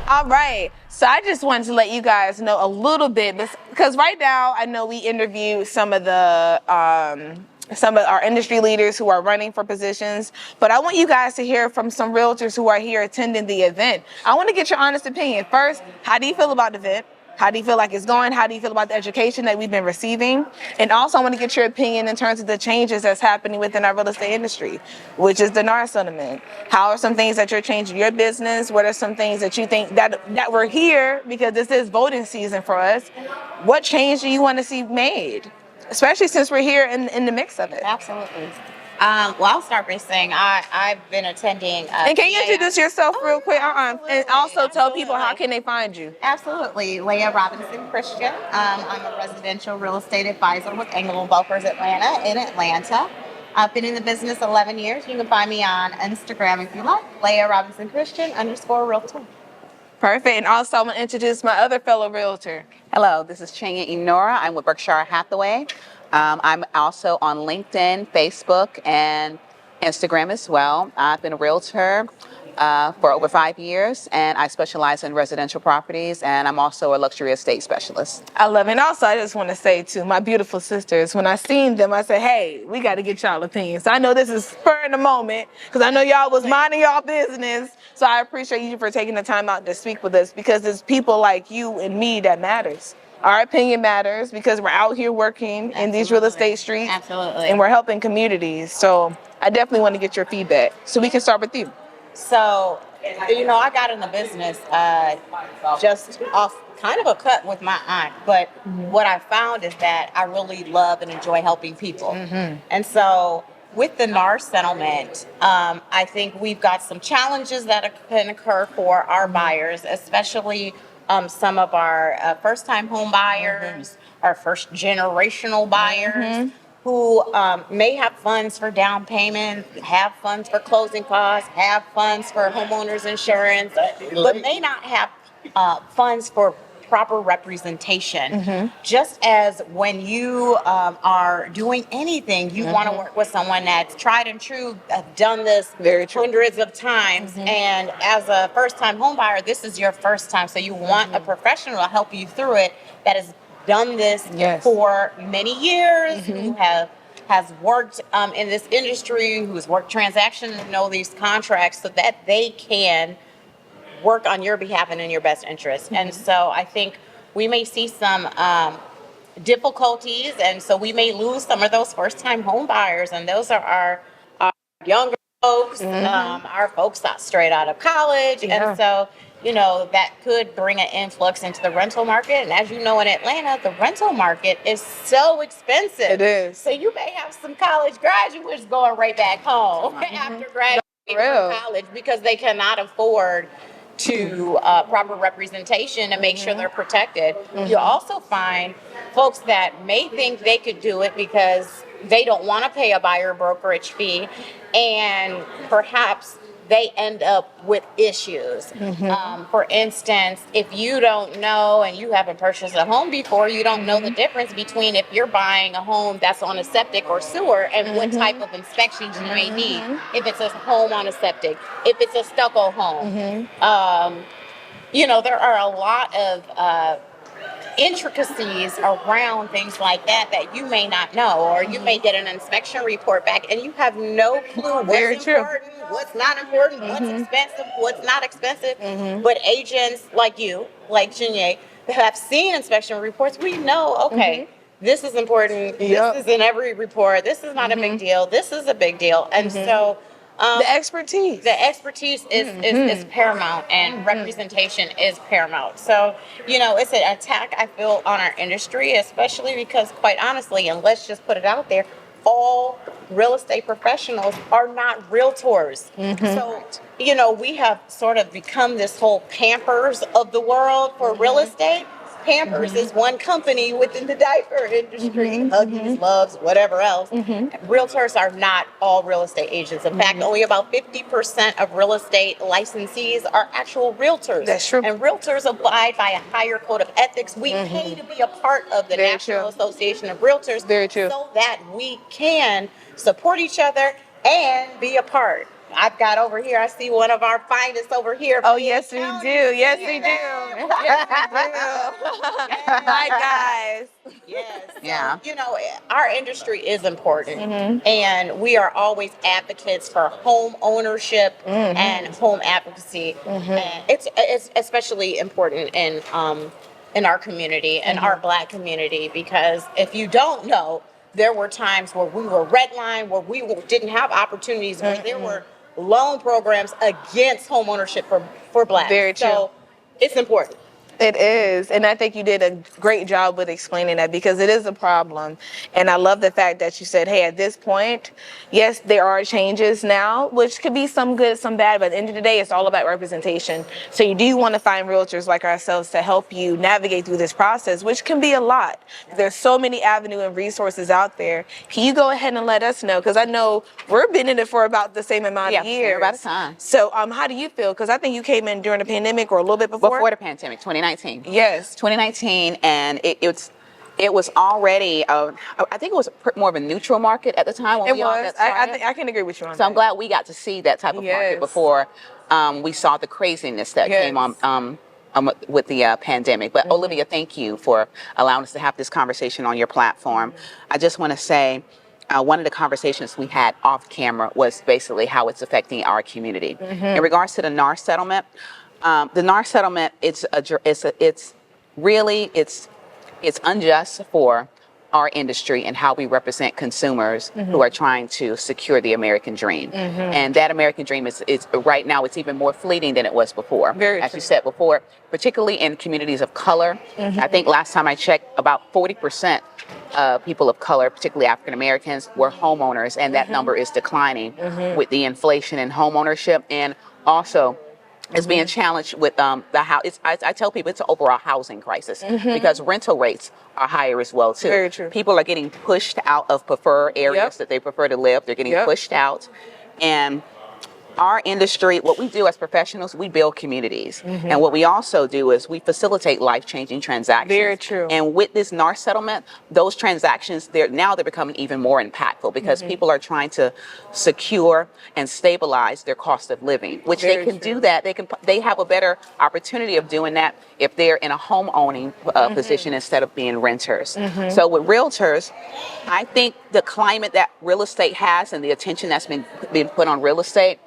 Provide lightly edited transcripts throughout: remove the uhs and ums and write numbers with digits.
All right. So I just wanted to let you guys know a little bit, because right now I know we interview some of our industry leaders who are running for positions, but I want you guys to hear from some realtors who are here attending the event. I want to get your honest opinion. First, how do you feel about the event? How do you feel like it's going? How do you feel about the education that we've been receiving? And also I want to get your opinion in terms of the changes that's happening within our real estate industry, which is the NARS settlement. How are some things that you're changing your business? What are some things that you think that we're here because this is voting season for us? What change do you want to see made? Especially since we're here in the mix of it. Absolutely. Well, I'll start by saying I've been attending. And can you introduce yourself real quick? And also tell people how Absolutely. can they find you? Absolutely. Leah Robinson Christian. I'm a residential real estate advisor with Engel Brokers Atlanta in Atlanta. I've been in the business 11 years. You can find me on Instagram if you like, Leah Robinson Christian _Realtor. Perfect. And also I want to introduce my other fellow realtor. Hello, this is Enora. I'm with Berkshire Hathaway. I'm also on LinkedIn, Facebook, and Instagram as well. I've been a realtor for over 5 years, and I specialize in residential properties, and I'm also a luxury estate specialist. I love it. And also, I just want to say to my beautiful sisters, when I seen them, I said, hey, we got to get y'all opinions. I know this is spur in the moment because I know y'all was minding y'all business. So I appreciate you for taking the time out to speak with us because it's people like you and me that matters. Our opinion matters because we're out here working in these real estate streets. Absolutely. And we're helping communities. So I definitely want to get your feedback. So we can start with you. So, I got in the business just off kind of a cut with my aunt. But what I found is that I really love and enjoy helping people. And so with the NARS settlement, I think we've got some challenges that can occur for our buyers, especially some of our first-time home buyers, our first generational buyers. Who may have funds for down payment, have funds for closing costs, have funds for homeowners insurance, but may not have funds for proper representation. Just as when you are doing anything, you want to work with someone that's tried and true, done this hundreds of times. And as a first-time home buyer, this is your first time, so you want a professional to help you through it that is done this for many years, who has worked in this industry, who's worked transactions, know these contracts, so that they can work on your behalf and in your best interest. And so I think we may see some difficulties, and so we may lose some of those first-time home buyers, and those are our younger folks, our folks that straight out of college, and so that could bring an influx into the rental market. And as you know, in Atlanta, the rental market is so expensive. It is. So you may have some college graduates going right back home after graduating from college because they cannot afford to proper representation and make sure they're protected. You also find folks that may think they could do it because they don't want to pay a buyer brokerage fee, and perhaps they end up with issues. For instance, if you don't know and you haven't purchased a home before, you don't know the difference between if you're buying a home that's on a septic or sewer and what type of inspections you may need. If it's a home on a septic, if it's a stucco home. There are a lot of intricacies around things like that you may not know, or you may get an inspection report back and you have no clue what's important, what's not important, what's expensive, what's not expensive. But agents like you, like Janae, that have seen inspection reports, we know, okay, this is important, this is in every report, this is not a big deal, this is a big deal. And so the expertise is paramount, and representation is paramount. So, it's an attack, I feel, on our industry, especially because, quite honestly, and let's just put it out there, all real estate professionals are not realtors. So, we have sort of become this whole Pampers of the world for real estate. Pampers is one company within the diaper industry, Huggies, Loves, whatever else. Realtors are not all real estate agents. In fact, only about 50% of real estate licensees are actual realtors. That's true. And realtors abide by a higher code of ethics. We pay to be a part of the National Association of Realtors so that we can support each other and be a part I've got over here, I see one of our finest over here. Oh, yes, we do. Yes, we do. Yes, we do. My guys. Yes. So, Yeah. our industry is important, and we are always advocates for home ownership and home advocacy. And it's especially important in our community and our Black community, because if you don't know, there were times where we were redlined, where didn't have opportunities, where there were loan programs against home ownership for Blacks. Very true. So it's important. It is, and I think you did a great job with explaining that, because it is a problem. And I love the fact that you said, hey, at this point, yes, there are changes now, which could be some good, some bad, but at the end of the day, it's all about representation. So you do want to find realtors like ourselves to help you navigate through this process, which can be a lot. There's so many avenues and resources out there. Can you go ahead and let us know? Because I know we've been in it for about the same amount of years. About a time. So how do you feel? Because I think you came in during the pandemic or a little bit before. Before the pandemic, 2019. Yes. 2019, and it was already, I think it was more of a neutral market at the time when It we all was. got started. I can agree with you on So that. I'm glad we got to see that type of market Yes. before we saw the craziness that Yes. came on with the pandemic. But Olivia, thank you for allowing us to have this conversation on your platform. I just want to say, one of the conversations we had off camera was basically how it's affecting our community. In regards to the NARS settlement, it's really unjust for our industry and how we represent consumers who are trying to secure the American dream. And that American dream is right now, it's even more fleeting than it was before. Very As true. you said before, particularly in communities of color. I think last time I checked, about 40% of people of color, particularly African Americans, were homeowners, and that number is declining with the inflation in home ownership, and also is being challenged with the house. I tell people it's an overall housing crisis because rental rates are higher as well too. Very true. People are getting pushed out of preferred areas Yep. that they prefer to live. They're getting Yep. pushed out, and our industry, what we do as professionals, we build communities. And what we also do is we facilitate life-changing transactions. Very true. And with this NARS settlement, those transactions, they're becoming even more impactful because people are trying to secure and stabilize their cost of living, which Very they can true. do that. They have a better opportunity of doing that if they're in a home owning position instead of being renters. So with realtors, I think the climate that real estate has and the attention that's been put on real estate,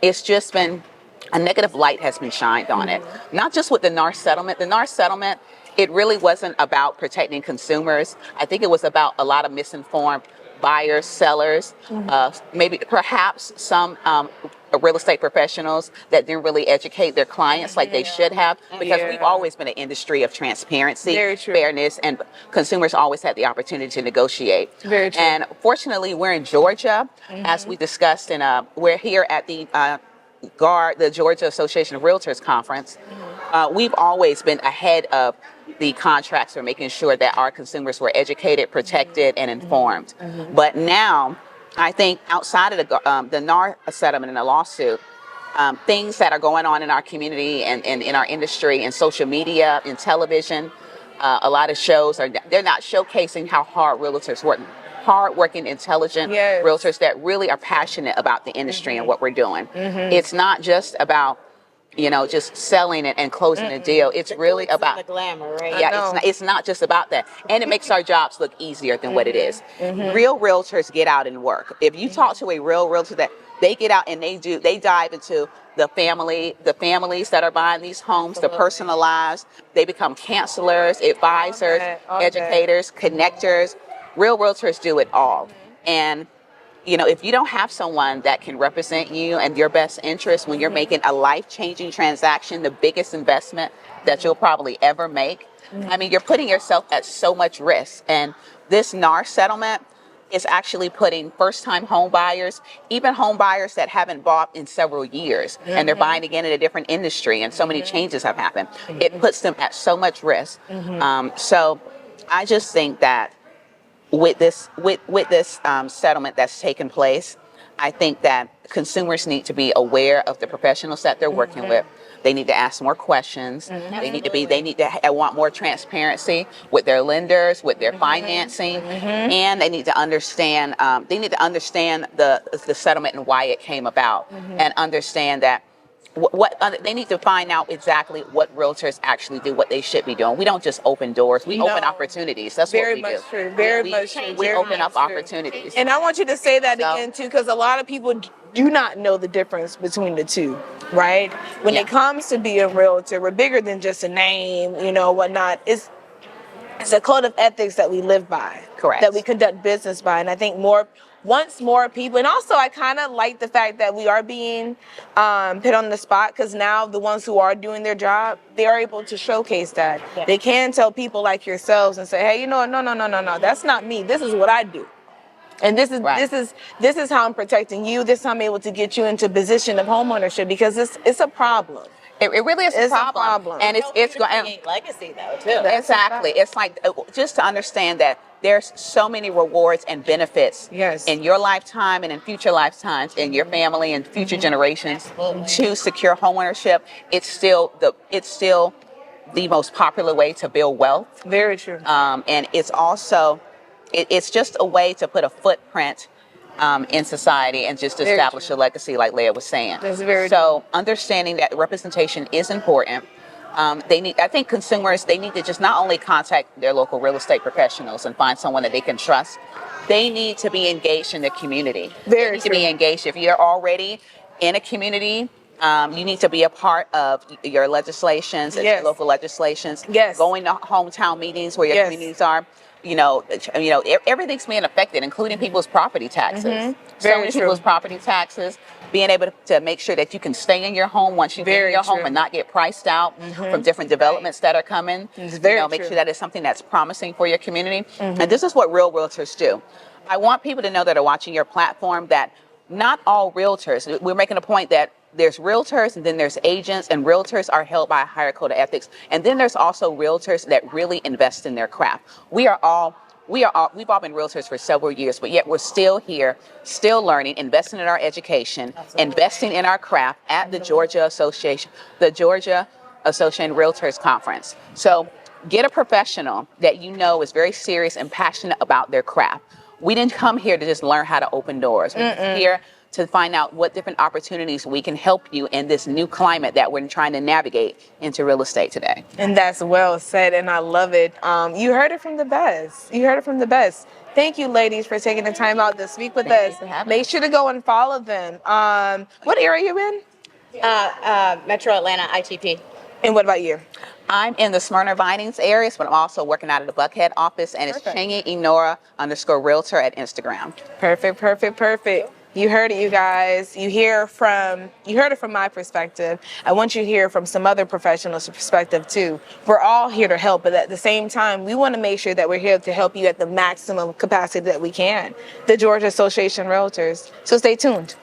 it's just been a negative light has been shined on it. Not just with the NARS settlement. The NARS settlement, it really wasn't about protecting consumers. I think it was about a lot of misinformed buyers, sellers, maybe perhaps some real estate professionals that didn't really educate their clients like they should have, because we've always been an industry of transparency, Very true. fairness, and consumers always had the opportunity to negotiate. Very true. And fortunately, we're in Georgia, as we discussed, and we're here at the the Georgia Association of Realtors conference. We've always been ahead of the contracts for making sure that our consumers were educated, protected, and informed. But now, I think outside of the NAR settlement and the lawsuit, things that are going on in our community and in our industry, in social media, in television, a lot of shows they're not showcasing how hard realtors work. Hard-working, intelligent Yes. realtors that really are passionate about the industry and what we're doing. It's not just about just selling it and closing a deal. It's really about the glamour, right? yeah, it's not just about that. And it makes our jobs look easier than what it is. Real realtors get out and work. If you talk to a real realtor, that they get out and they dive into the families that are buying these homes, the personal lives. They become counselors, advisors, All that. educators, connectors. Real realtors do it all. And if you don't have someone that can represent you and your best interest when you're making a life-changing transaction, the biggest investment that you'll probably ever make, I mean, you're putting yourself at so much risk. And this NAR settlement is actually putting first-time home buyers, even home buyers that haven't bought in several years, and they're buying again in a different industry, and so many changes have happened. It puts them at so much risk. So I just think that with this settlement that's taken place, I think that consumers need to be aware of the professionals that they're working with. They need to ask more questions. They need to want more transparency with their lenders, with their financing, and they need to understand. The settlement and why it came about, and understand that. They need to find out exactly what realtors actually do, what they should be doing. We don't just open doors; we open opportunities. That's what we do. Very much true. We open up opportunities. And I want you to say that again too, because a lot of people do not know the difference between the two, right? When it comes to being a realtor, we're bigger than just a name, whatnot. It's a code of ethics that we live by. Correct. That we conduct business by. And I think once more people, and also I kind of like the fact that we are being put on the spot, because now the ones who are doing their job, they are able to showcase that. Yeah. They can tell people like yourselves and say, hey, no, that's not me. This is what I do. And this is how I'm protecting you. This is how I'm able to get you into a position of homeownership, because it's a problem. It really is a problem. And it's going legacy though too. Exactly. It's like just to understand that there's so many rewards and benefits in your lifetime and in future lifetimes, in your family and future generations to secure homeownership. It's still the most popular way to build wealth. Very true. And it's also it's just a way to put a footprint in society and just establish a legacy, like Leah was saying. That's very so true. Understanding that representation is important. I think consumers, they need to just not only contact their local real estate professionals and find someone that they can trust. They need to be engaged in the community. They need to be engaged. If you're already in a community, you need to be a part of your legislations, your local legislations. Going to hometown meetings where your communities are. Everything's being affected, including people's property taxes. Very true. People's property taxes, being able to make sure that you can stay in your home once you get in your home and not get priced out from different developments that are coming. Make sure that it's something that's promising for your community. And this is what real realtors do. I want people to know that are watching your platform that not all realtors, we're making a point that there's realtors and then there's agents, and realtors are held by a higher code of ethics. And then there's also realtors that really invest in their craft. We've all been realtors for several years, but yet we're still here, still learning, investing in our education, investing in our craft at the Georgia Association Realtors Conference. So get a professional that you know is very serious and passionate about their craft. We didn't come here to just learn how to open doors. We're here to find out what different opportunities we can help you in this new climate that we're trying to navigate into real estate today. And that's well said, and I love it. You heard it from the best. Thank you, ladies, for taking the time out to speak with us. Make sure to go and follow them. What area are you in? Metro Atlanta, ITP. And what about you? I'm in the Smyrna Vinings areas, but I'm also working out of the Buckhead office, and it's Chancy Enora _realtor at Instagram. Perfect. You heard it, you guys. You heard it from my perspective. I want you to hear from some other professionals' perspective too. We're all here to help, but at the same time, we want to make sure that we're here to help you at the maximum capacity that we can. The Georgia Association Realtors. So stay tuned.